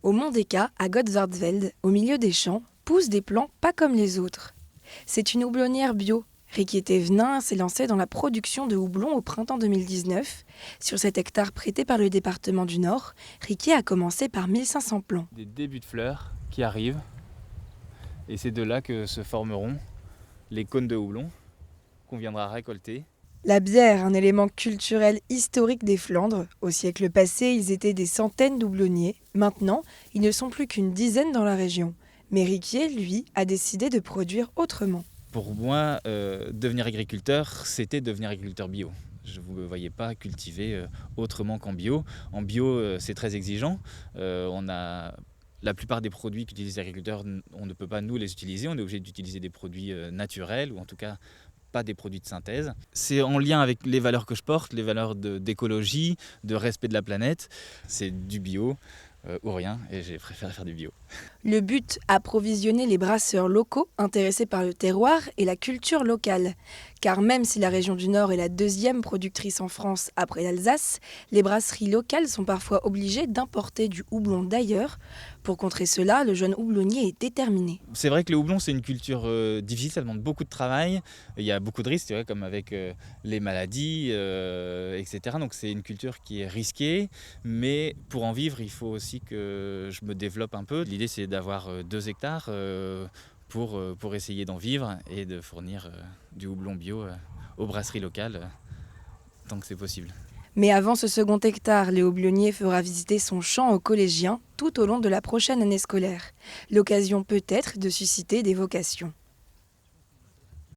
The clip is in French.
Au Mont d'Eka, à Gottswaldveld, au milieu des champs, poussent des plants pas comme les autres. C'est une houblonnière bio. Riquier Thévenin s'est lancé dans la production de houblon au printemps 2019. Sur cet hectare prêté par le département du Nord, Riquier a commencé par 1500 plants. Des débuts de fleurs qui arrivent, et c'est de là que se formeront les cônes de houblon qu'on viendra récolter. La bière, un élément culturel historique des Flandres. Au siècle passé, ils étaient des centaines d'houblonniers. Maintenant, ils ne sont plus qu'une dizaine dans la région. Mais Riquier, lui, a décidé de produire autrement. Pour moi, devenir agriculteur, c'était devenir agriculteur bio. Je ne me voyais pas cultiver autrement qu'en bio. En bio, c'est très exigeant. La plupart des produits qu'utilisent les agriculteurs, on ne peut pas nous les utiliser. On est obligé d'utiliser des produits naturels, ou en tout cas pas des produits de synthèse. C'est en lien avec les valeurs que je porte, les valeurs d'écologie, de respect de la planète. C'est du bio ou rien, et j'ai préféré faire du bio. Le but, approvisionner les brasseurs locaux intéressés par le terroir et la culture locale. Car même si la région du Nord est la deuxième productrice en France après l'Alsace, les brasseries locales sont parfois obligées d'importer du houblon d'ailleurs. Pour contrer cela, le jeune houblonnier est déterminé. C'est vrai que le houblon, c'est une culture difficile, ça demande beaucoup de travail. Il y a beaucoup de risques, c'est vrai, comme avec les maladies, etc. Donc c'est une culture qui est risquée, mais pour en vivre, il faut aussi que je me développe un peu. L'idée, c'est d'avoir 2 hectares pour essayer d'en vivre et de fournir du houblon bio aux brasseries locales tant que c'est possible. Mais avant ce second hectare, le houblonnier fera visiter son champ aux collégiens tout au long de la prochaine année scolaire. L'occasion peut-être de susciter des vocations.